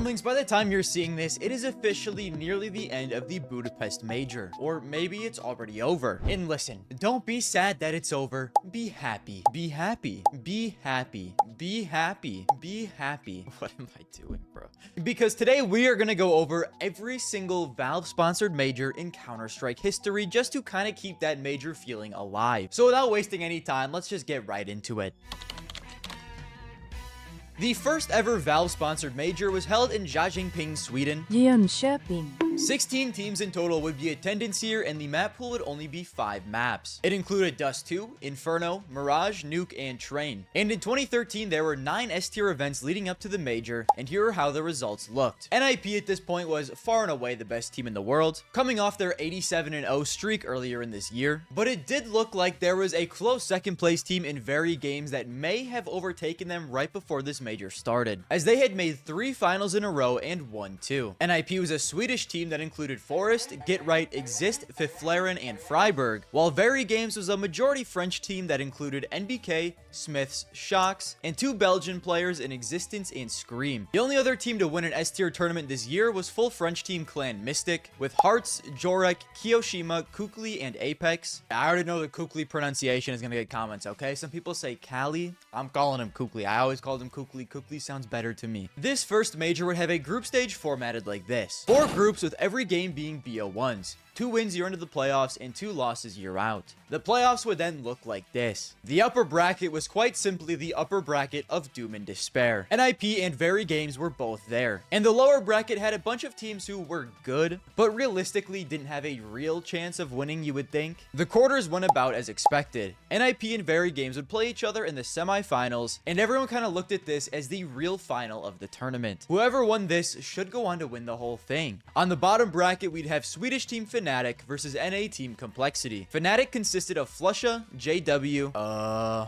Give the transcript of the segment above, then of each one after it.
Bormlings, by the time you're seeing this, it is officially nearly the end of the Budapest Major. Or maybe it's already over. And listen, don't be sad that it's over. Be happy. Be happy. Be happy. Be happy. Be happy. What am I doing, bro? Because today we are going to go over every single Valve-sponsored major in Counter-Strike history just to kind of keep that major feeling alive. So without wasting any time, let's just get right into it. The first ever Valve-sponsored major was held in Jönköping, Sweden. 16 teams in total would be attendance here, and the map pool would only be 5 maps. It included Dust 2, Inferno, Mirage, Nuke, and Train. And in 2013, there were 9 S-tier events leading up to the major, and here are how the results looked. NIP at this point was far and away the best team in the world, coming off their 87-0 streak earlier in this year. But it did look like there was a close second place team in Very Games that may have overtaken them right before this major started, as they had made 3 finals in a row and won 2. NIP was a Swedish team that included Forest, Get Right, Exist, Fiflaren, and Freiburg, while Very Games was a majority French team that included NBK, Smiths, Shocks, and 2 Belgian players in Existence and Scream. The only other team to win an S-tier tournament this year was full French team Clan Mystic, with Hearts, Jorek, Kiyoshima, Kukli, and Apex. I already know the Kukli pronunciation is gonna get comments, okay? Some people say Kali. I'm calling him Kukli. I always called him Kukli. Kukli sounds better to me. This first major would have a group stage formatted like this. 4 groups with every game being BO1s. 2 wins, you're into the playoffs, and 2 losses, you're out. The playoffs would then look like this. The upper bracket was quite simply the upper bracket of Doom and Despair. NIP and Very Games were both there. And the lower bracket had a bunch of teams who were good, but realistically didn't have a real chance of winning, you would think. The quarters went about as expected. NIP and Very Games would play each other in the semifinals, and everyone kind of looked at this as the real final of the tournament. Whoever won this should go on to win the whole thing. On the bottom bracket, we'd have Swedish team Fnatic versus NA team Complexity. Fnatic consisted of Flusha, JW,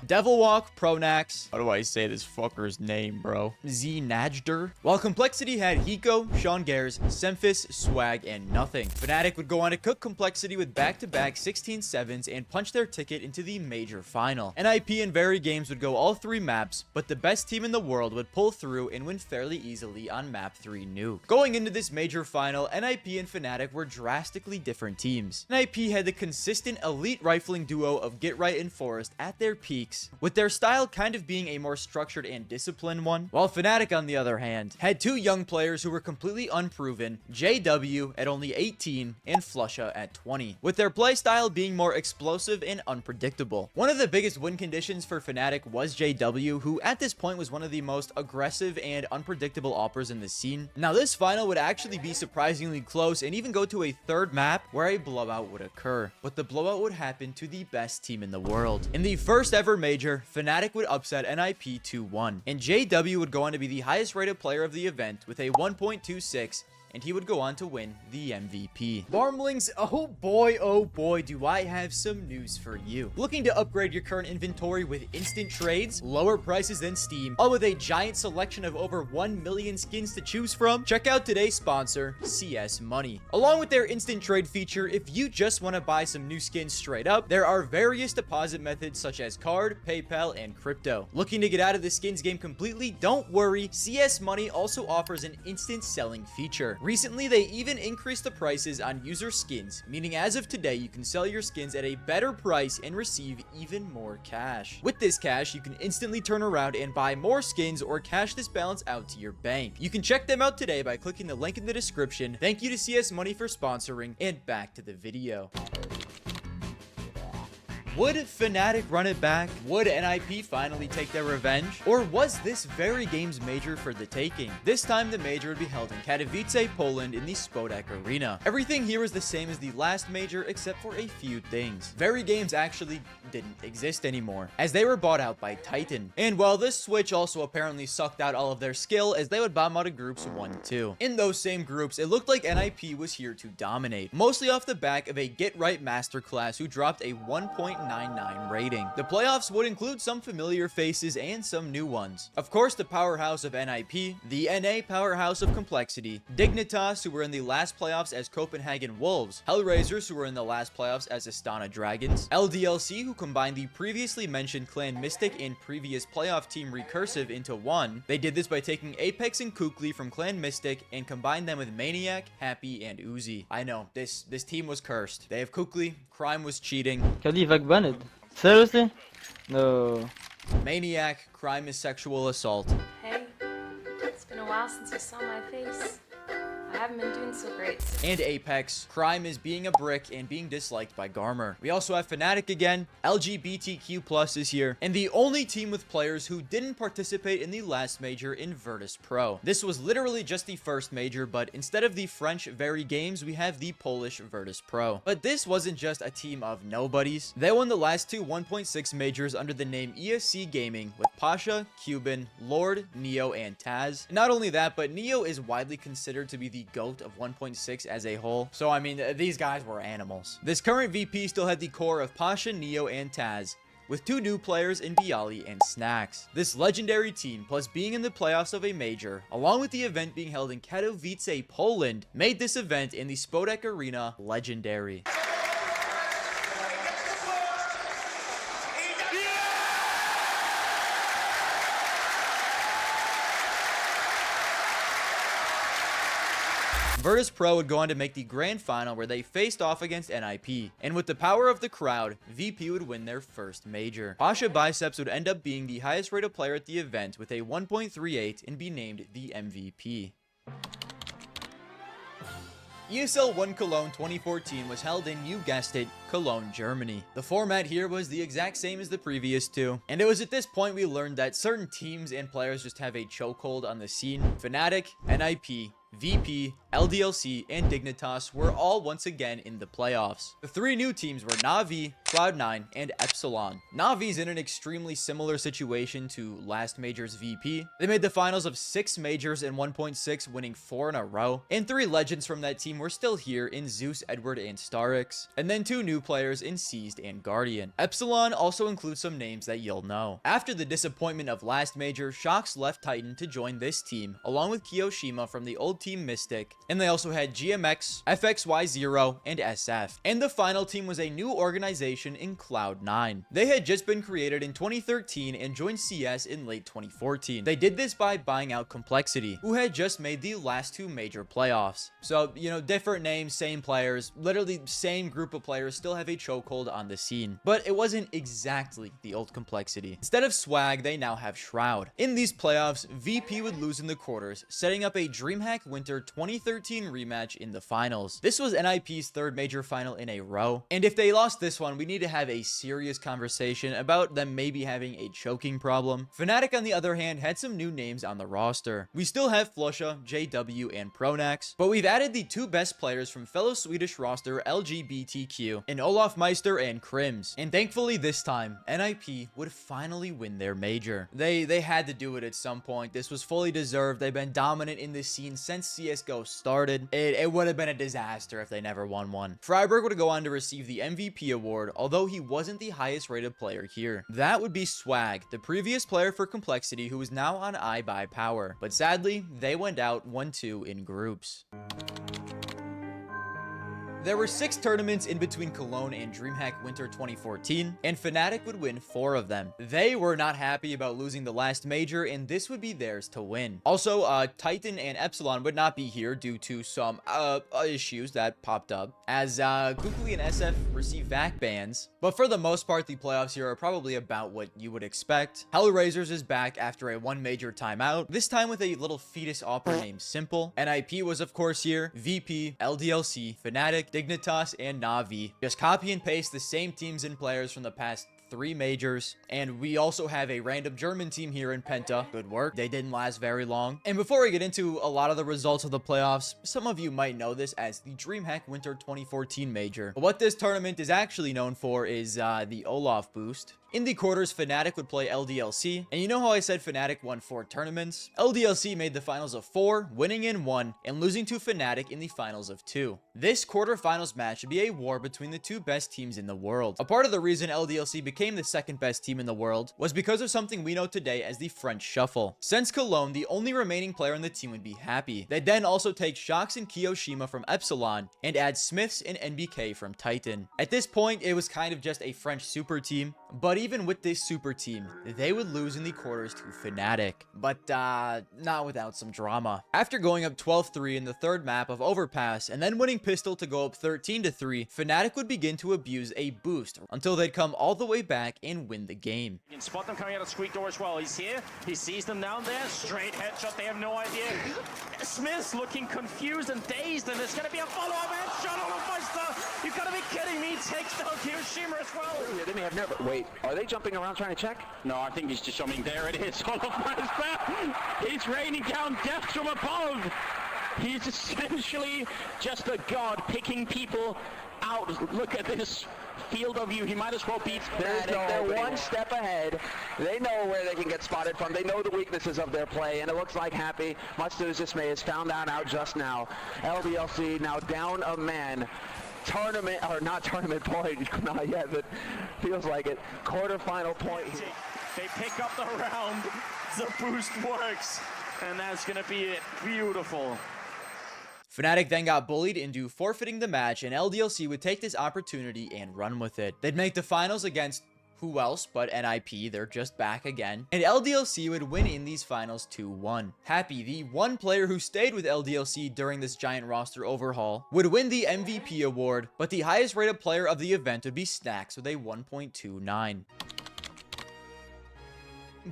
Devilwalk, Pronax. How do I say this fucker's name, bro? Z Najdr. While Complexity had Hiko, Sean Gares, Semphis, Swag, and Nothing. Fnatic would go on to cook Complexity with back-to-back 16-7s and punch their ticket into the major final. NIP and Very Games would go all 3 maps, but the best team in the world would pull through and win fairly easily on map 3 Nuke. Going into this major final, NIP and Fnatic were drastically different teams. NIP had the consistent elite rifling duo of Get Right and Forest at their peaks, with their style kind of being a more structured and disciplined one, while Fnatic, on the other hand, had 2 young players who were completely unproven, JW at only 18 and Flusha at 20, with their playstyle being more explosive and unpredictable. One of the biggest win conditions for Fnatic was JW, who at this point was one of the most aggressive and unpredictable operators in the scene. Now this final would actually be surprisingly close and even go to a 3rd map where a blowout would occur, but the blowout would happen to the best team in the world. In the first ever major, Fnatic would upset NIP 2-1, and JW would go on to be the highest rated player of the event with a 1.26, and he would go on to win the MVP. Bormlings, oh boy, do I have some news for you. Looking to upgrade your current inventory with instant trades, lower prices than Steam, all with a giant selection of over 1 million skins to choose from? Check out today's sponsor, CS Money. Along with their instant trade feature, if you just want to buy some new skins straight up, there are various deposit methods such as card, PayPal, and crypto. Looking to get out of the skins game completely? Don't worry, CS Money also offers an instant selling feature. Recently, they even increased the prices on user skins, meaning as of today, you can sell your skins at a better price and receive even more cash. With this cash, you can instantly turn around and buy more skins or cash this balance out to your bank. You can check them out today by clicking the link in the description. Thank you to CS Money for sponsoring, and back to the video. Would Fnatic run it back? Would NIP finally take their revenge? Or was this Very Games major for the taking? This time the major would be held in Katowice, Poland in the Spodek Arena. Everything here is the same as the last major except for a few things. Very Games actually didn't exist anymore, as they were bought out by Titan. And while this switch also apparently sucked out all of their skill, as they would bomb out of groups 1-2. In those same groups, it looked like NIP was here to dominate, mostly off the back of a Get Right masterclass who dropped a 1.9 .99 rating. The playoffs would include some familiar faces and some new ones. Of course, the powerhouse of NIP, the NA powerhouse of Complexity, Dignitas, who were in the last playoffs as Copenhagen Wolves, Hellraisers, who were in the last playoffs as Astana Dragons, LDLC, who combined the previously mentioned Clan Mystic and previous playoff team Recursive into one. They did this by taking Apex and Kukli from Clan Mystic and combined them with Maniac, Happy, and Uzi. I know, this team was cursed. They have Kukli, Crime was cheating. Khalifa banned. Seriously? No. Maniac, Crime is sexual assault. Hey, it's been a while since you saw my face. I haven't been doing so great. And Apex, Crime is being a brick and being disliked by Garmour. We also have Fnatic again, LGBTQ+ is here, and the only team with players who didn't participate in the last major in Virtus Pro. This was literally just the first major, but instead of the French Very Games, we have the Polish Virtus Pro. But this wasn't just a team of nobodies. They won the last two 1.6 majors under the name ESC Gaming with Pasha, Cuban, Lord, Neo, and Taz. Not only that, but Neo is widely considered to be the GOAT of 1.6 as a whole. So, I mean, these guys were animals. This current VP still had the core of Pasha, Neo, and Taz, with two new players in Bialy and Snacks. This legendary team, plus being in the playoffs of a major, along with the event being held in Katowice, Poland, made this event in the Spodek Arena legendary. Virtus Pro would go on to make the grand final where they faced off against NIP. And with the power of the crowd, VP would win their first major. Pasha Biceps would end up being the highest rated player at the event with a 1.38 and be named the MVP. ESL One Cologne 2014 was held in, you guessed it, Cologne, Germany. The format here was the exact same as the previous two, and it was at this point we learned that certain teams and players just have a chokehold on the scene. Fnatic, NIP, VP, LDLC, and Dignitas were all once again in the playoffs. The three new teams were Na'Vi, Cloud9, and Epsilon. Na'Vi's in an extremely similar situation to last major's VP. They made the finals of 6 majors in 1.6, winning 4 in a row, and 3 legends from that team were still here in Zeus, Edward, and Starix, and then 2 new players in Seized and Guardian. Epsilon also includes some names that you'll know. After the disappointment of last major, Shox left Titan to join this team, along with Kiyoshima from the old team Mystic, and they also had GMX, FXY0, and SF. And the final team was a new organization in Cloud9. They had just been created in 2013 and joined CS in late 2014. They did this by buying out Complexity, who had just made the last 2 major playoffs. So, you know, different names, same players, literally same group of players still have a chokehold on the scene. But it wasn't exactly the old Complexity. Instead of Swag, they now have Shroud. In these playoffs, VP would lose in the quarters, setting up a Dreamhack Winter 2013 rematch in the finals. This was NIP's 3rd major final in a row, and if they lost this one, we need to have a serious conversation about them maybe having a choking problem. Fnatic, on the other hand, had some new names on the roster. We still have Flusha, JW, and Pronax, but we've added the 2 best players from fellow Swedish roster LGBTQ, in Olaf Meister and Krims. And thankfully this time, NIP would finally win their major. They had to do it at some point. This was fully deserved. They've been dominant in this scene since CSGO started. It would have been a disaster if they never won one. Freiburg would go on to receive the MVP award, although he wasn't the highest rated player here. That would be Swag, the previous player for Complexity, who is now on iBuyPower. But sadly, they went out 1-2 in groups. There were 6 tournaments in between Cologne and Dreamhack Winter 2014, and Fnatic would win 4 of them. They were not happy about losing the last major, and this would be theirs to win. Also, Titan and Epsilon would not be here due to some issues that popped up, as Kukli and SF received VAC bans. But for the most part, the playoffs here are probably about what you would expect. Hellraisers is back after a 1 major timeout, this time with a little fetus opera named Simple. NIP was of course here, VP, LDLC, Fnatic, Dignitas, and Na'Vi. Just copy and paste the same teams and players from the past 3 majors. And we also have a random German team here in Penta. Good work. They didn't last very long. And before we get into a lot of the results of the playoffs, some of you might know this as the Dreamhack Winter 2014 Major. But what this tournament is actually known for is the Olaf boost. In the quarters, Fnatic would play LDLC, and you know how I said Fnatic won 4 tournaments? LDLC made the finals of 4, winning in 1, and losing to Fnatic in the finals of 2. This quarterfinals match would be a war between the 2 best teams in the world. A part of the reason LDLC became the 2nd best team in the world was because of something we know today as the French Shuffle. Since Cologne, the only remaining player on the team would be Happy. They'd then also take Shox and Kiyoshima from Epsilon, and add Smiths and NBK from Titan. At this point, it was kind of just a French super team, but even with this super team, they would lose in the quarters to Fnatic. But not without some drama. After going up 12-3 in the 3rd map of Overpass, and then winning Pistol to go up 13-3, Fnatic would begin to abuse a boost until they'd come all the way back and win the game. You can spot them coming out of Squeak Door as well. He's here. He sees them down there. Straight headshot. They have no idea. Smith's looking confused and dazed, and there's going to be a follow-up headshot on a Meister. You've got to be kidding me. He takes down Kiyoshima as well. They may have never. Wait, are they jumping around trying to check? No, I think he's just jumping. There it is. All of Meister. He's raining down death from above. He's essentially just a god picking people out. Look at this field of view. He might as well beat Fnatic. They're one step ahead. They know where they can get spotted from. They know the weaknesses of their play, and it looks like Happy, much to his dismay, has found that out just now. LDLC now down a man. Tournament, or not tournament point, not yet, but feels like it. Quarterfinal point. They pick up the round. The boost works, and that's going to be it. Beautiful. Fnatic then got bullied into forfeiting the match, and LDLC would take this opportunity and run with it. They'd make the finals against who else but NIP, they're just back again, and LDLC would win in these finals 2-1. Happy, the one player who stayed with LDLC during this giant roster overhaul, would win the MVP award, but the highest rated player of the event would be Snacks with a 1.29.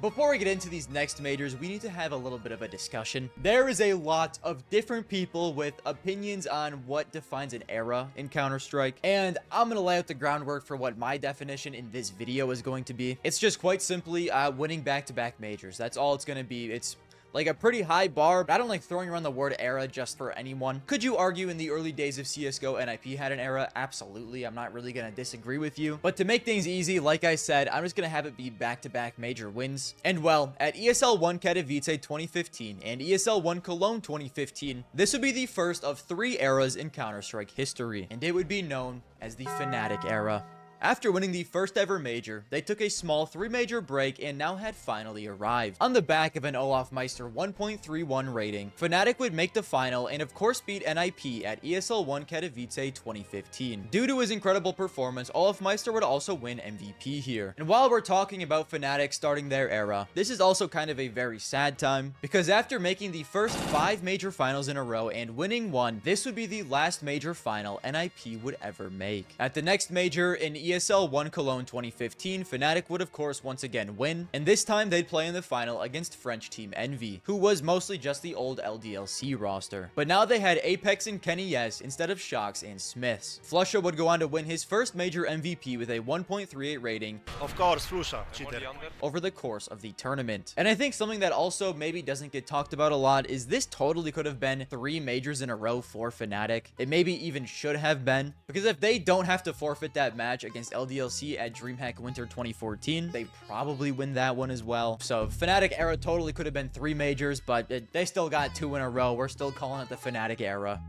Before we get into these next majors, we need to have a little bit of a discussion. There is a lot of different people with opinions on what defines an era in Counter-Strike, and I'm going to lay out the groundwork for what my definition in this video is going to be. It's just quite simply winning back-to-back majors. That's all it's going to be. It's like a pretty high bar, but I don't like throwing around the word era just for anyone. Could you argue in the early days of CSGO, NIP had an era? Absolutely. I'm not really going to disagree with you. But to make things easy, like I said, I'm just going to have it be back-to-back major wins. And well, at ESL One Katowice 2015 and ESL One Cologne 2015, this would be the first of 3 eras in Counter-Strike history, and it would be known as the Fnatic Era. After winning the first ever major, they took a small 3-major break and now had finally arrived. On the back of an Olaf Meister 1.31 rating, Fnatic would make the final and of course beat NIP at ESL One Katowice 2015. Due to his incredible performance, Olaf Meister would also win MVP here. And while we're talking about Fnatic starting their era, this is also kind of a very sad time, because after making the first 5 major finals in a row and winning 1, this would be the last major final NIP would ever make. At the next major, in ESL One Cologne 2015, Fnatic would of course once again win, and this time they'd play in the final against French team Envy, who was mostly just the old LDLC roster. But now they had Apex and Kenny Yes instead of Shox and Smiths. Flusha would go on to win his first major MVP with a 1.38 rating, of course, Flusha, cheater, over the course of the tournament. And I think something that also maybe doesn't get talked about a lot is this totally could have been 3 majors in a row for Fnatic. It maybe even should have been, because if they don't have to forfeit that match against LDLC at Dreamhack Winter 2014, they probably win that one as well. So Fnatic Era totally could have been 3 majors, but they still got 2 in a row. We're still calling it the Fnatic Era.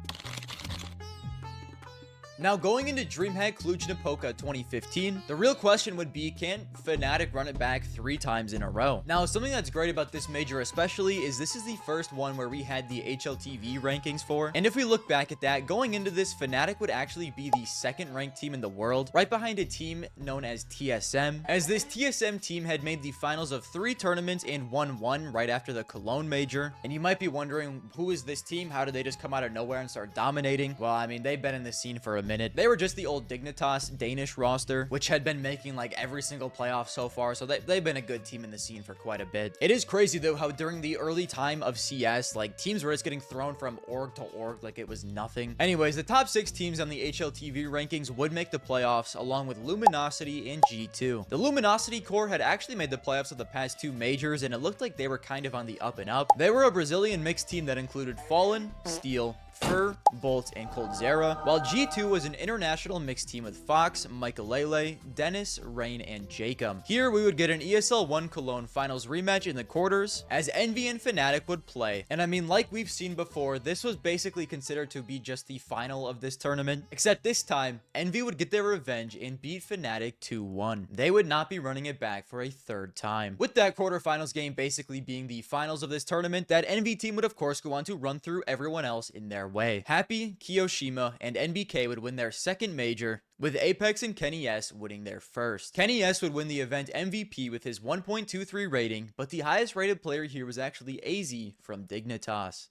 Now, going into Dreamhack Cluj-Napoca 2015, the real question would be, can Fnatic run it back 3 times in a row? Now, something that's great about this major especially is this is the first one where we had the HLTV rankings for, and if we look back at that, going into this, Fnatic would actually be the 2nd ranked team in the world, right behind a team known as TSM, as this TSM team had made the finals of 3 tournaments and won 1 right after the Cologne Major. And you might be wondering, who is this team? How did they just come out of nowhere and start dominating? Well, I mean, they've been in the scene for a minute. They were just the old Dignitas Danish roster, which had been making like every single playoff so far, so they've been a good team in the scene for quite a bit. It is crazy though how during the early time of CS, like teams were just getting thrown from org to org like it was nothing. Anyways, the top 6 teams on the HLTV rankings would make the playoffs, along with Luminosity and G2. The Luminosity core had actually made the playoffs of the past 2 majors, and it looked like they were kind of on the up and up. They were a Brazilian mixed team that included Fallen, Steel, Fur, Bolt, and Coldzera, while G2 was an international mixed team with Fox, Michaelele, Dennis, Rain, and Jacob. Here we would get an ESL One Cologne finals rematch in the quarters, as Envy and Fnatic would play. And I mean, like we've seen before, this was basically considered to be just the final of this tournament, except this time, Envy would get their revenge and beat Fnatic 2-1. They would not be running it back for a third time. With that quarterfinals game basically being the finals of this tournament, that Envy team would of course go on to run through everyone else in their way. Happy, Kiyoshima, and NBK would win their second major, with Apex and Kenny S winning their first. Kenny S would win the event MVP with his 1.23 rating, but the highest rated player here was actually AZ from Dignitas.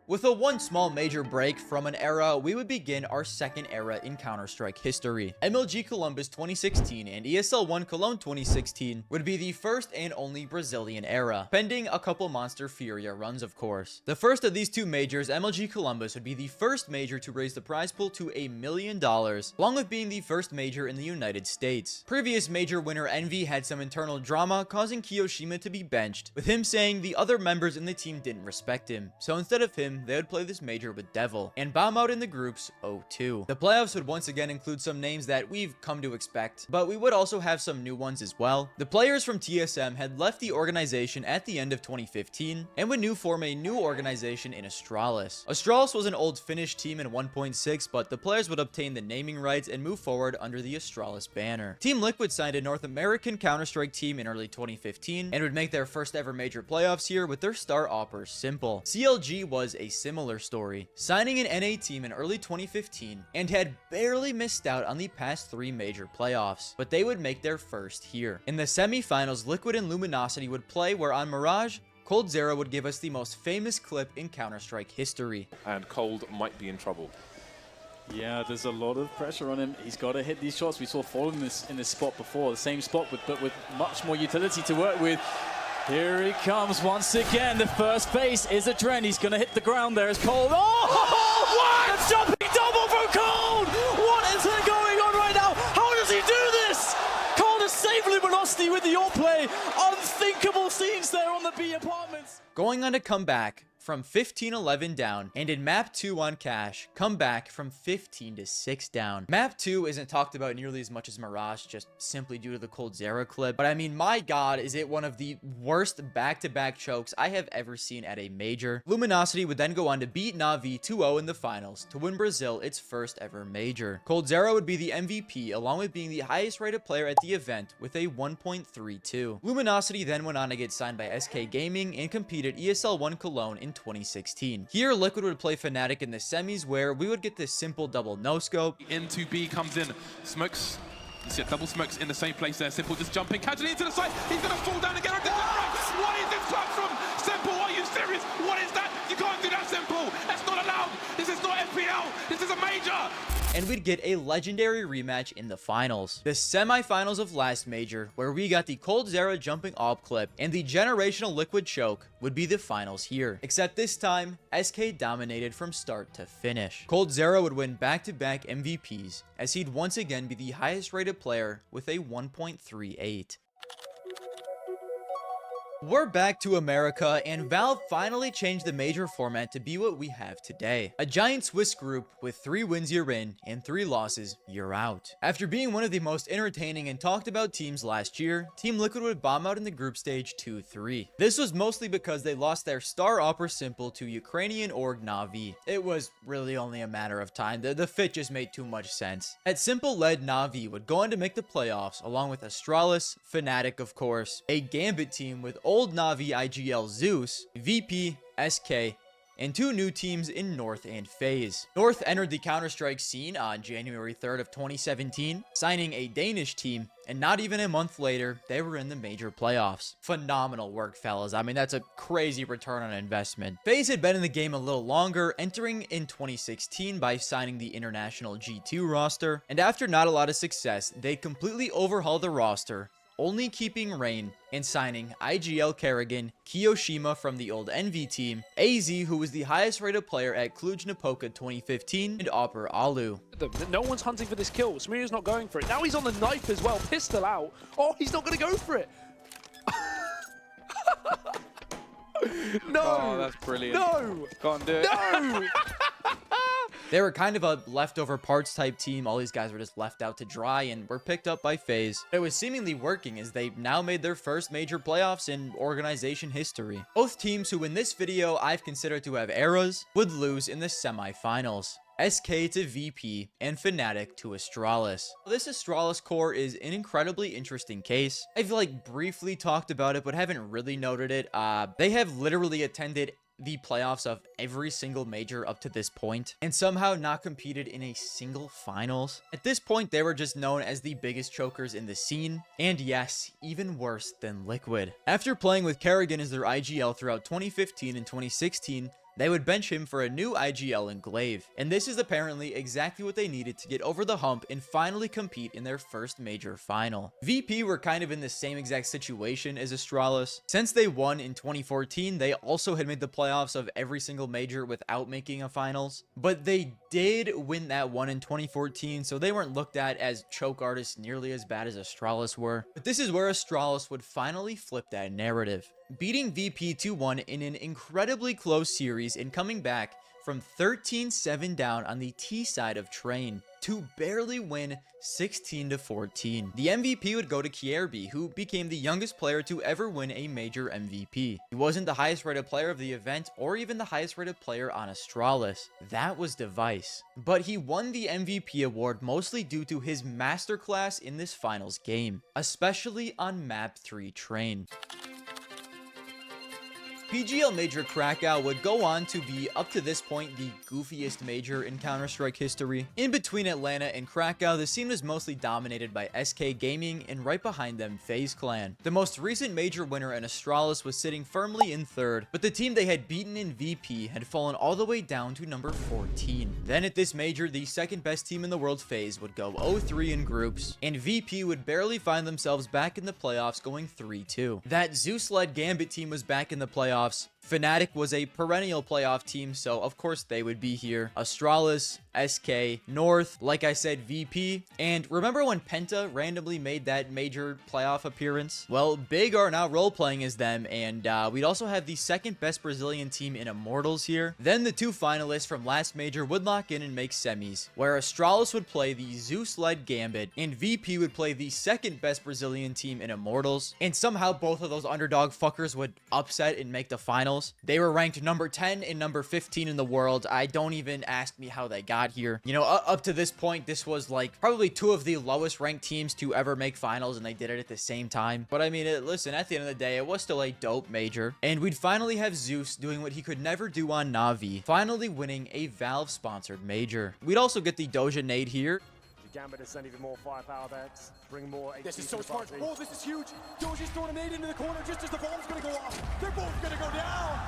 With a one small major break from an era, we would begin our second era in Counter-Strike history. MLG Columbus 2016 and ESL One Cologne 2016 would be the first and only Brazilian era, pending a couple Monster Furia runs of course. The first of these two majors, MLG Columbus, would be the first major to raise the prize pool to $1 million, along with being the first major in the United States. Previous major winner Envy had some internal drama, causing Kiyoshima to be benched, with him saying the other members in the team didn't respect him, so instead of him, they would play this major with Devil, and bomb out in the groups 0-2. The playoffs would once again include some names that we've come to expect, but we would also have some new ones as well. The players from TSM had left the organization at the end of 2015, and would form a new organization in Astralis. Astralis was an old Finnish team in 1.6, but the players would obtain the naming rights and move forward under the Astralis banner. Team Liquid signed a North American Counter-Strike team in early 2015, and would make their first ever major playoffs here with their star opper Simple. CLG was a similar story, signing an NA team in early 2015 and had barely missed out on the past 3 major playoffs, but they would make their first here. In the semi-finals, Liquid and Luminosity would play, where on Mirage, Coldzera would give us the most famous clip in Counter-Strike history. And Cold might be in trouble. Yeah, there's a lot of pressure on him. He's got to hit these shots. We saw Fall in this spot before, the same spot, but with much more utility to work with. Here he comes once again. The first base is a Dren. He's going to hit the ground there as Cold. Oh, what? A jumping double from Cold! What is going on right now? How does he do this? Cold has saved Luminosity with the all play. Unthinkable scenes there on the B apartments. Going on to come back from 15-11 down, and in map 2 on Cash, come back from 15-6 down. Map 2 isn't talked about nearly as much as Mirage, just simply due to the Coldzera clip, but I mean, my god, is it one of the worst back-to-back chokes I have ever seen at a major. Luminosity would then go on to beat Na'Vi 2-0 in the finals to win Brazil its first ever major. Coldzera would be the MVP, along with being the highest rated player at the event with a 1.32. Luminosity then went on to get signed by SK Gaming and compete at ESL One Cologne in 2016. Here, Liquid would play Fnatic in the semis, where we would get this simple double no-scope. Into B comes in, smokes. You see double smokes in the same place there. Simple just jumping casually into the side. He's going to fall down again. What is this clutch from Simple? Are you serious? What is that? You can't do that, Simple. That's not allowed. This is not FPL. This is a major. And we'd get a legendary rematch in the finals. The semi-finals of last major, where we got the Coldzera jumping op clip and the generational Liquid choke, would be the finals here. Except this time, SK dominated from start to finish. Coldzera would win back-to-back MVPs, as he'd once again be the highest rated player with a 1.38. We're back to America, and Valve finally changed the major format to be what we have today. A giant Swiss group with 3 wins you're in and 3 losses you're out. After being one of the most entertaining and talked about teams last year, Team Liquid would bomb out in the group stage 2-3. This was mostly because they lost their star opper Simple to Ukrainian org Na'Vi. It was really only a matter of time. The fit just made too much sense. At Simple-led Na'Vi would go on to make the playoffs, along with Astralis, Fnatic of course, a Gambit team with old Na'Vi IGL Zeus, VP, SK, and 2 new teams in North and FaZe. North entered the Counter-Strike scene on January 3rd of 2017, signing a Danish team, and not even a month later, they were in the major playoffs. Phenomenal work, fellas. I mean, that's a crazy return on investment. FaZe had been in the game a little longer, entering in 2016 by signing the international G2 roster, and after not a lot of success, they completely overhauled the roster, only keeping Rain and signing IGL Kerrigan, Kiyoshima from the old Envy team, AZ, who was the highest rated player at Cluj-Napoca 2015, and Opper Alu. No one's hunting for this kill. Smear's not going for it. Now he's on the knife as well. Pistol out. Oh, he's not going to go for it. No! Oh, that's brilliant. No! Go on, do it. No! They were kind of a leftover parts type team. All these guys were just left out to dry and were picked up by FaZe. It was seemingly working as they now made their first major playoffs in organization history. Both teams who in this video I've considered to have eras would lose in the semifinals. SK to VP and Fnatic to Astralis. This Astralis core is an incredibly interesting case. I've briefly talked about it but haven't really noted it. They have literally attended the playoffs of every single major up to this point and somehow not competed in a single finals. At this point, they were just known as the biggest chokers in the scene, and yes, even worse than Liquid. After playing with Kerrigan as their IGL throughout 2015 and 2016, they would bench him for a new IGL in Glaive, and this is apparently exactly what they needed to get over the hump and finally compete in their first major final. VP were kind of in the same exact situation as Astralis. Since they won in 2014, they also had made the playoffs of every single major without making a finals, but they did win that one in 2014, so they weren't looked at as choke artists nearly as bad as Astralis were. But this is where Astralis would finally flip that narrative, beating VP 2-1 in an incredibly close series and coming back from 13-7 down on the T side of Train to barely win 16-14. The MVP would go to Kjaerbye, who became the youngest player to ever win a major MVP. He wasn't the highest rated player of the event or even the highest rated player on Astralis. That was Device. But he won the MVP award mostly due to his masterclass in this finals game, especially on map 3 Train. PGL Major Krakow would go on to be, up to this point, the goofiest major in Counter-Strike history. In between Atlanta and Krakow, the scene was mostly dominated by SK Gaming, and right behind them, FaZe Clan. The most recent major winner in Astralis was sitting firmly in third, but the team they had beaten in VP had fallen all the way down to number 14. Then at this major, the second best team in the world, FaZe, would go 0-3 in groups, and VP would barely find themselves back in the playoffs going 3-2. That Zeus-led Gambit team was back in the playoffs. Fnatic was a perennial playoff team, so of course they would be here. Astralis, SK, North, like I said, VP. And remember when Penta randomly made that major playoff appearance? Well, Big are now role-playing as them, and we'd also have the second best Brazilian team in Immortals here. Then the two finalists from last major would lock in and make semis, where Astralis would play the Zeus-led Gambit, and VP would play the second best Brazilian team in Immortals. And somehow both of those underdog fuckers would upset and make the finals. They were ranked number 10 and number 15 in the world. I don't even ask me how they got here. You know, up to this point, this was probably two of the lowest ranked teams to ever make finals, and they did it at the same time. But I mean, listen, at the end of the day, it was still a dope major. And we'd finally have Zeus doing what he could never do on Na'Vi, finally winning a Valve-sponsored major. We'd also get the Doja nade here. Gambit has sent even more firepower there, bring more HP. This is so smart. Oh, this is huge. Doja's throwing a nade into the corner just as the bomb's gonna go off. They're both gonna go down.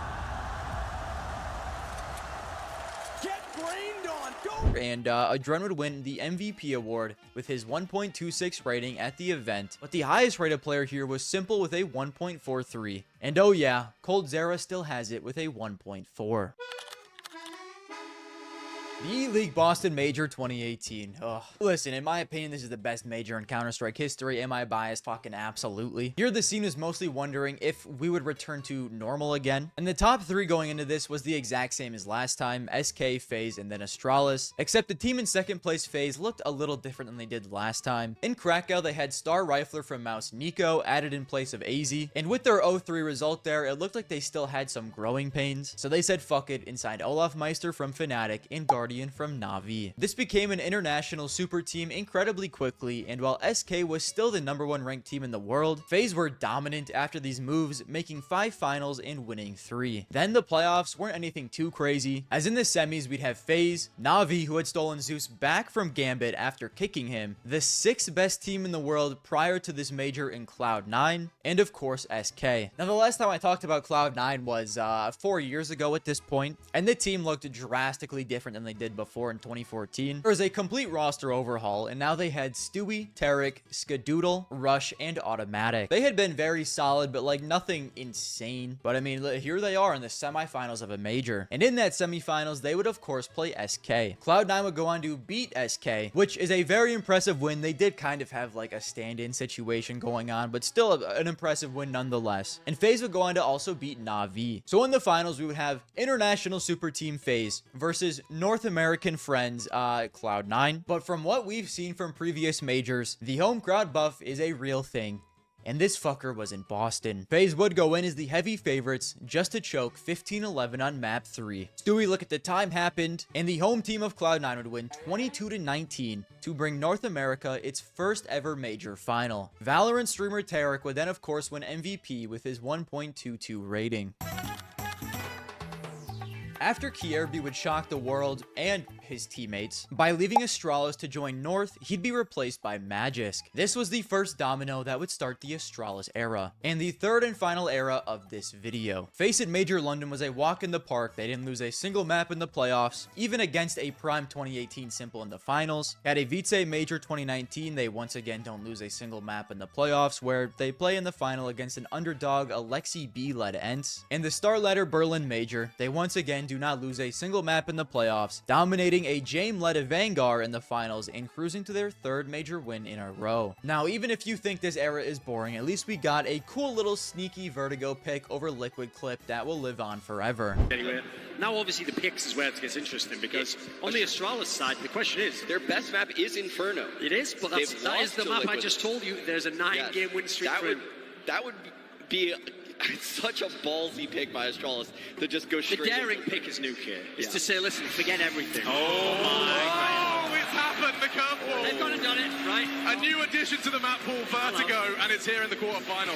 Get grained on. Go. And Adren would win the MVP award with his 1.26 rating at the event. But the highest rated player here was Simple with a 1.43. And oh yeah, coldzera still has it with a 1.4. The ELEAGUE Boston Major 2018. Ugh. Listen, in my opinion, this is the best major in Counter-Strike history. Am I biased? Fucking absolutely. Here, the scene was mostly wondering if we would return to normal again. And the top three going into this was the exact same as last time. SK, FaZe, and then Astralis. Except the team in second place, FaZe, looked a little different than they did last time. In Krakow, they had Star Rifler from Mouse Nico added in place of AZ. And with their 0-3 result there, it looked like they still had some growing pains. So they said fuck it and signed Olaf Meister from Fnatic and Guardian from Na'Vi. This became an international super team incredibly quickly, and while SK was still the #1 ranked team in the world, FaZe were dominant after these moves, making 5 finals and winning 3. Then the playoffs weren't anything too crazy, as in the semis we'd have FaZe, Na'Vi, who had stolen Zeus back from Gambit after kicking him, the 6th best team in the world prior to this major in Cloud9, and of course SK. Now the last time I talked about Cloud9 was 4 years ago at this point, and the team looked drastically different than they did did before in 2014. There was a complete roster overhaul, and now they had Stewie, Tarek, Skadoodle, Rush, and Automatic. They had been very solid, but like nothing insane. But I mean, here they are in the semifinals of a major. And in that semifinals, they would of course play SK. Cloud9 would go on to beat SK, which is a very impressive win. They did kind of have like a stand-in situation going on, but still an impressive win nonetheless. And FaZe would go on to also beat Na'Vi. So in the finals, we would have International Super Team FaZe versus North American friends Cloud9. But from what we've seen from previous majors, the home crowd buff is a real thing. And this fucker was in Boston. FaZe would go in as the heavy favorites just to choke 15-11 on map 3. Stewie, look at the time happened, and the home team of Cloud9 would win 22-19 to bring North America its first ever major final. Valorant streamer Tarek would then of course win MVP with his 1.22 rating. After Kierby would shock the world and his teammates by leaving Astralis to join North, he'd be replaced by Magisk. This was the first domino that would start the Astralis era, and the third and final era of this video. Face it, Major London was a walk in the park. They didn't lose a single map in the playoffs, even against a prime 2018 Simple in the finals. At a Vice Major 2019, they once again don't lose a single map in the playoffs, where they play in the final against an underdog Alexi B-led ENTS. In the Starladder Berlin Major, they once again do not lose a single map in the playoffs, dominating a Jame-led Vanguard in the finals and cruising to their third major win in a row. Now, even if you think this era is boring, at least we got a cool little sneaky Vertigo pick over Liquid clip that will live on forever. Anyway, now obviously the picks is where it gets interesting, because on the Astralis side, the question is, their best map is Inferno. It is, but that is the map I just told you. There's a 9-game win streak for him. That would be such a ballsy pick by Astralis to just go straight. The daring pick is Nuke here. Is to say, listen, forget everything. Oh my God. It's happened, the curveball. They've gone and done it, right? A new addition to the map pool, Vertigo, and it's here in the quarterfinal.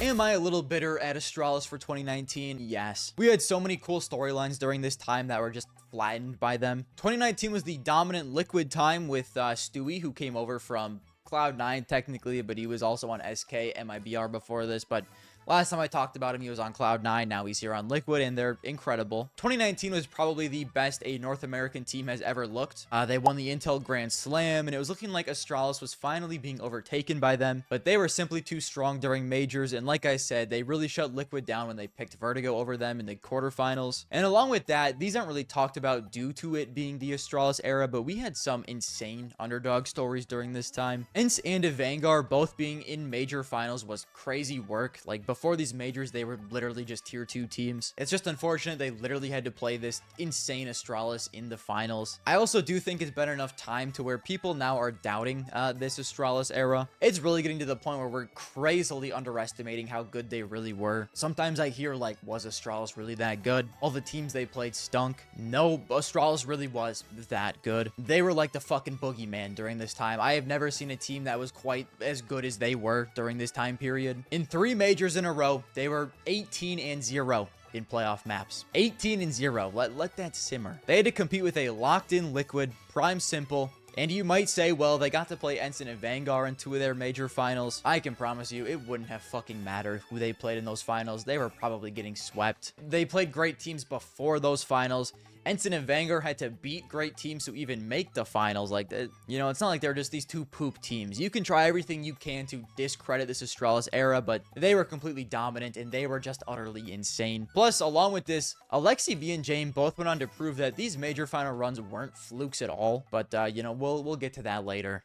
Am I a little bitter at Astralis for 2019? Yes. We had so many cool storylines during this time that were just flattened by them. 2019 was the dominant Liquid time with Stewie, who came over from Cloud9 technically, but he was also on SK MIBR before this. But last time I talked about him, he was on Cloud9. Now he's here on Liquid, and they're incredible. 2019 was probably the best a North American team has ever looked. They won the Intel Grand Slam, and it was looking like Astralis was finally being overtaken by them, but they were simply too strong during majors, and like I said, they really shut Liquid down when they picked Vertigo over them in the quarterfinals. And along with that, these aren't really talked about due to it being the Astralis era, but we had some insane underdog stories during this time. ENTS and Vanguard both being in major finals was crazy work. Like, before these majors, they were literally just tier 2 teams. It's just unfortunate they literally had to play this insane Astralis in the finals. I also do think it's been enough time to where people now are doubting this Astralis era. It's really getting to the point where we're crazily underestimating how good they really were. Sometimes I hear like, was Astralis really that good? All the teams they played stunk. No, Astralis really was that good. They were like the fucking boogeyman during this time. I have never seen a team that was quite as good as they were during this time period. In 3 majors in a row, they were 18-0 in playoff maps. 18-0. Let that simmer. They had to compete with a locked-in Liquid, Prime Simple, and you might say, well, they got to play Ensign and Vanguard in 2 of their major finals. I can promise you, it wouldn't have fucking mattered who they played in those finals. They were probably getting swept. They played great teams before those finals. Ensign and Vanguard had to beat great teams to even make the finals. Like, you know, it's not like they're just these 2 poop teams. You can try everything you can to discredit this Astralis era, but they were completely dominant, and they were just utterly insane. Plus, along with this, Alexi B and Jame both went on to prove that these major final runs weren't flukes at all. But, you know, we'll get to that later.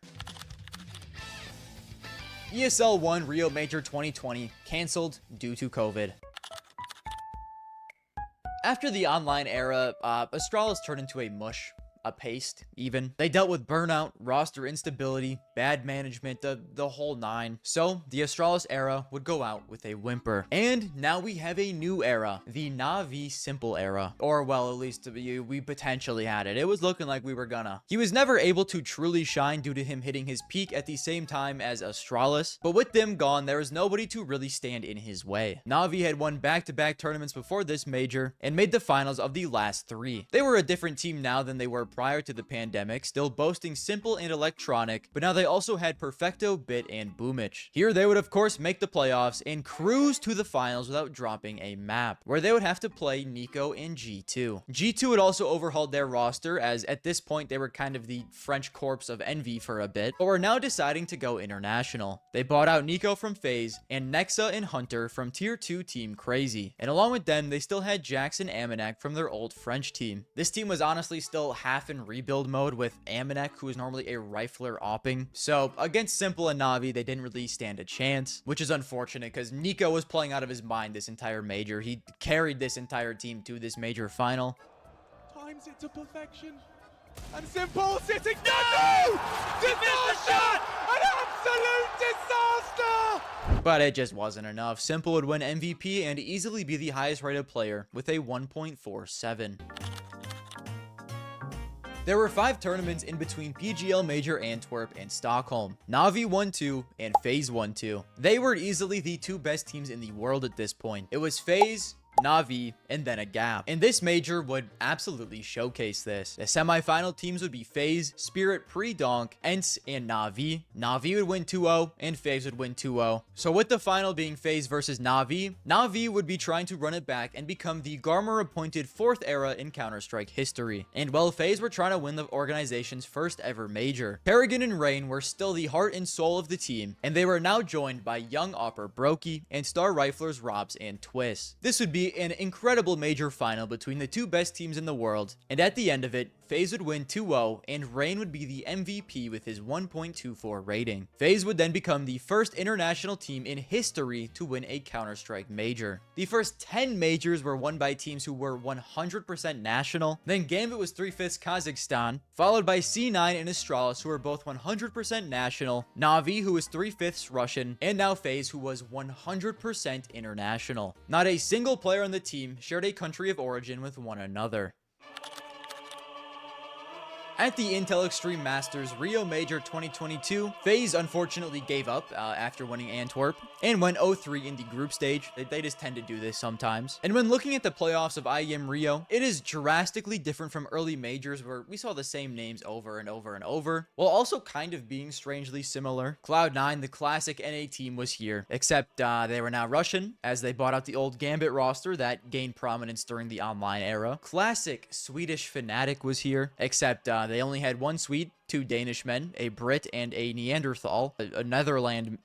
ESL One Rio Major 2020 canceled due to COVID. After the online era, Astralis turned into a mush. A paste, even. They dealt with burnout, roster instability, bad management, the whole 9. So, the Astralis era would go out with a whimper. And now we have a new era, the Na'Vi Simple era. Or, well, at least we potentially had it. It was looking like we were gonna. He was never able to truly shine due to him hitting his peak at the same time as Astralis. But with them gone, there was nobody to really stand in his way. Na'Vi had won back-to-back tournaments before this major and made the finals of the last 3. They were a different team now than they were prior to the pandemic, still boasting Simple and Electronic, but now they they also had Perfecto, Bit, and Boomich. Here they would of course make the playoffs and cruise to the finals without dropping a map, where they would have to play Nico and G2. G2 had also overhauled their roster, as at this point they were kind of the French corpse of Envy for a bit, but were now deciding to go international. They bought out Nico from FaZe and Nexa and Hunter from Tier 2 Team Crazy, and along with them they still had Jax and Amanek from their old French team. This team was honestly still half in rebuild mode, with Amanek, who is normally a rifler, opping, so against Simple and Na'Vi they didn't really stand a chance, which is unfortunate because Nico was playing out of his mind this entire major. He carried this entire team to this major final. Times it to perfection. And Simple sitting. No! Disaster! An absolute disaster! But it just wasn't enough. Simple would win MVP and easily be the highest rated player with a 1.47. There were 5 tournaments in between PGL Major Antwerp and Stockholm. Na'Vi won 2 and FaZe won 2. They were easily the 2 best teams in the world at this point. It was FaZe, Na'Vi, and then a gap. And this major would absolutely showcase this. The semifinal teams would be FaZe, Spirit, Pre-Donk, ENCE, and Na'Vi. Na'Vi would win 2-0, and FaZe would win 2-0. So with the final being FaZe versus Na'Vi, Na'Vi would be trying to run it back and become the Garmour appointed 4th era in Counter-Strike history. And while FaZe were trying to win the organization's first ever major, Paragon and Rain were still the heart and soul of the team, and they were now joined by young Opper Brokey and star riflers Robs and Twist. This would be an incredible major final between the 2 best teams in the world, and at the end of it, FaZe would win 2-0 and Rain would be the MVP with his 1.24 rating. FaZe would then become the first international team in history to win a Counter-Strike major. The first 10 majors were won by teams who were 100% national. Then Gambit was 3/5 Kazakhstan, followed by C9 and Astralis, who were both 100% national, Na'Vi, who was 3/5 Russian, and now FaZe, who was 100% international. Not a single player on the team shared a country of origin with one another. At the Intel Extreme Masters Rio Major 2022, FaZe unfortunately gave up after winning Antwerp and went 0-3 in the group stage. They just tend to do this sometimes. And when looking at the playoffs of IEM Rio, it is drastically different from early majors where we saw the same names over and over and over, while also kind of being strangely similar. Cloud9, the classic NA team, was here, except they were now Russian, as they bought out the old Gambit roster that gained prominence during the online era. Classic Swedish Fnatic was here, except they only had 1 Swede, 2 Danish men, a Brit, and a Neanderthal, a Netherland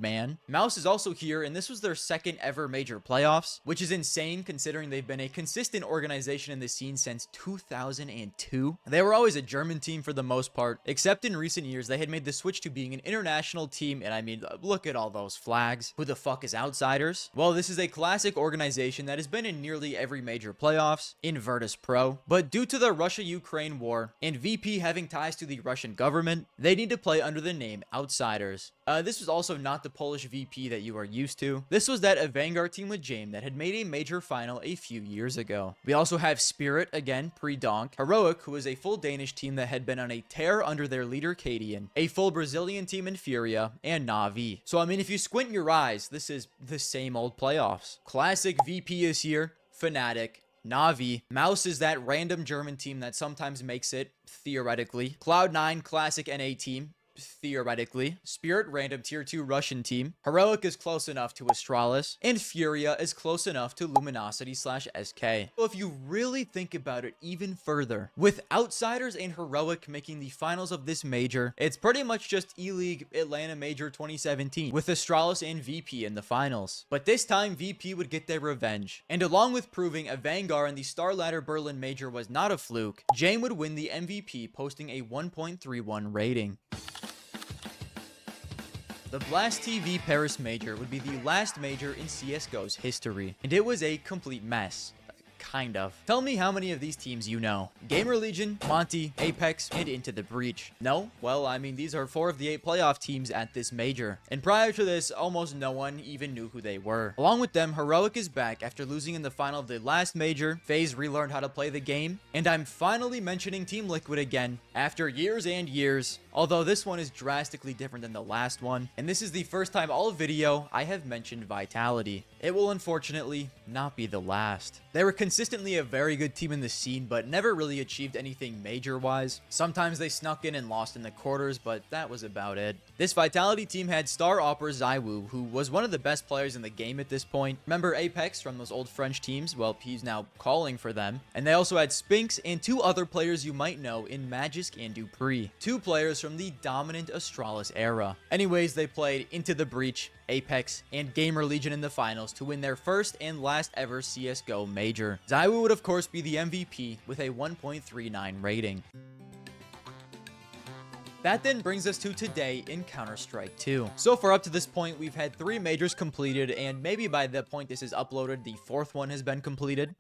man. Mouse is also here, and this was their 2nd ever major playoffs, which is insane considering they've been a consistent organization in the scene since 2002. They were always a German team for the most part, except in recent years they had made the switch to being an international team, and I mean, look at all those flags. Who the fuck is Outsiders? Well, this is a classic organization that has been in nearly every major playoffs in Virtus Pro, but due to the Russia-Ukraine war and VP having ties to the Russian government, they need to play under the name Outsiders. This was also not the Polish VP that you are used to. This was that a Vanguard team with Jame that had made a major final a few years ago. We also have Spirit, again, Pre-Donk, Heroic, who is a full Danish team that had been on a tear under their leader Cadian, a full Brazilian team in Furia, and Na'Vi. So I mean, if you squint your eyes, this is the same old playoffs. Classic VP is here, Fnatic, Na'Vi. Mouse is that random German team that sometimes makes it, theoretically. Cloud9, classic NA team, theoretically. Spirit, random tier 2 Russian team. Heroic is close enough to Astralis, and Furia is close enough to Luminosity/SK. So if you really think about it even further, with Outsiders and Heroic making the finals of this major, it's pretty much just ELEAGUE Atlanta Major 2017, with Astralis and VP in the finals. But this time, VP would get their revenge, and along with proving a Vanguard in the Starladder Berlin Major was not a fluke, Jame would win the MVP, posting a 1.31 rating. The Blast TV Paris Major would be the last major in CSGO's history, and it was a complete mess. Kind of. Tell me how many of these teams you know. Gamer Legion, Monty, Apex, and Into the Breach. No? Well, I mean, these are 4 of the 8 playoff teams at this major. And prior to this, almost no one even knew who they were. Along with them, Heroic is back after losing in the final of the last major. FaZe relearned how to play the game. And I'm finally mentioning Team Liquid again, after years and years. Although this one is drastically different than the last one. And this is the first time all video I have mentioned Vitality. It will unfortunately not be the last. They were consistent consistently a very good team in the scene, but never really achieved anything major-wise. Sometimes they snuck in and lost in the quarters, but that was about it. This Vitality team had star Opera ZywOo, who was one of the best players in the game at this point. Remember Apex from those old French teams? Well, he's now calling for them. And they also had Spinks and two other players you might know in Magisk and Dupree. Two players from the dominant Astralis era. Anyways, they played Into the Breach, Apex, and Gamer Legion in the finals to win their first and last ever CSGO Major. ZywOo would of course be the MVP with a 1.39 rating. That then brings us to today in Counter-Strike 2. So far up to this point, we've had 3 majors completed, and maybe by the point this is uploaded, the 4th one has been completed.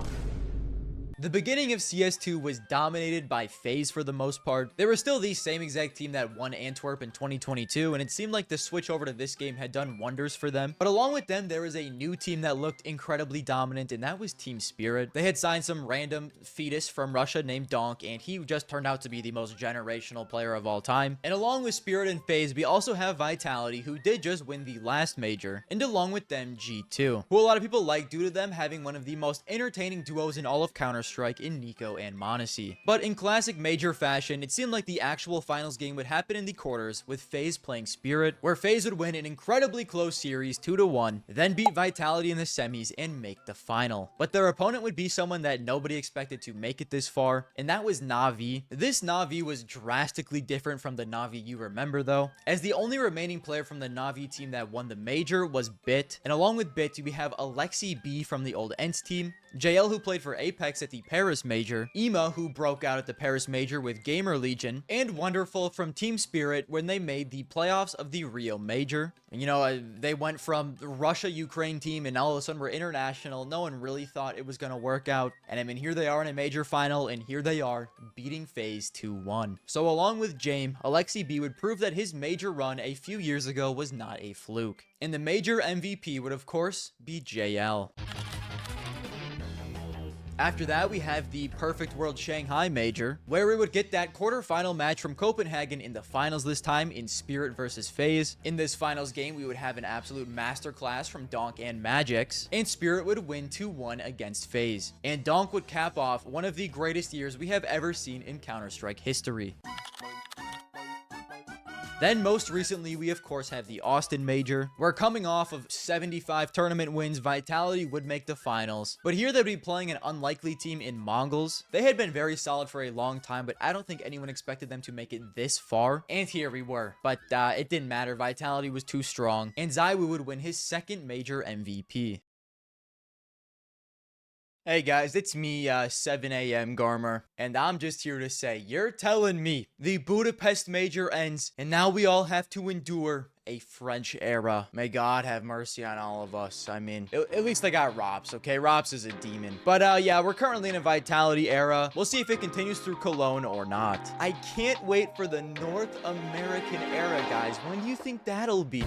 The beginning of CS2 was dominated by FaZe for the most part. They were still the same exact team that won Antwerp in 2022, and it seemed like the switch over to this game had done wonders for them. But along with them, there was a new team that looked incredibly dominant, and that was Team Spirit. They had signed some random fetus from Russia named Donk, and he just turned out to be the most generational player of all time. And along with Spirit and FaZe, we also have Vitality, who did just win the last major, and along with them, G2, who a lot of people like due to them having one of the most entertaining duos in all of Counter-Strike in Nico and m0NESY. But in classic major fashion, it seemed like the actual finals game would happen in the quarters, with FaZe playing Spirit, where FaZe would win an incredibly close series 2-1, then beat Vitality in the semis and make the final. But their opponent would be someone that nobody expected to make it this far, and that was Na'Vi. This Na'Vi was drastically different from the Na'Vi you remember though, as the only remaining player from the Na'Vi team that won the major was Bit, and along with Bit we have Alexi B from the old ENCE team, JL who played for Apex at the Paris Major, Ema who broke out at the Paris Major with Gamer Legion, and Wonderful from Team Spirit when they made the playoffs of the Rio Major. And you know, they went from the Russia-Ukraine team and all of a sudden we're international. No one really thought it was going to work out. And I mean, here they are in a major final, and here they are beating FaZe 2-1. So along with Jame, Alexi B would prove that his major run a few years ago was not a fluke. And the major MVP would of course be JL. After that, we have the Perfect World Shanghai Major, where we would get that quarterfinal match from Copenhagen in the finals this time in Spirit versus FaZe. In this finals game, we would have an absolute masterclass from Donk and Magix, and Spirit would win 2-1 against FaZe. And Donk would cap off one of the greatest years we have ever seen in Counter-Strike history. Then most recently, we of course have the Austin Major, where coming off of 75 tournament wins, Vitality would make the finals. But here they'd be playing an unlikely team in Mongols. They had been very solid for a long time, but I don't think anyone expected them to make it this far. And here we were. But it didn't matter. Vitality was too strong, and ZywOo would win his second major MVP. Hey guys, it's me, 7 AM Garmour, and I'm just here to say, you're telling me the Budapest Major ends, and now we all have to endure a French era. May God have mercy on all of us. I mean, at least they got Rops, okay? Rops is a demon. But yeah, we're currently in a Vitality era. We'll see if it continues through Cologne or not. I can't wait for the North American era, guys. When do you think that'll be?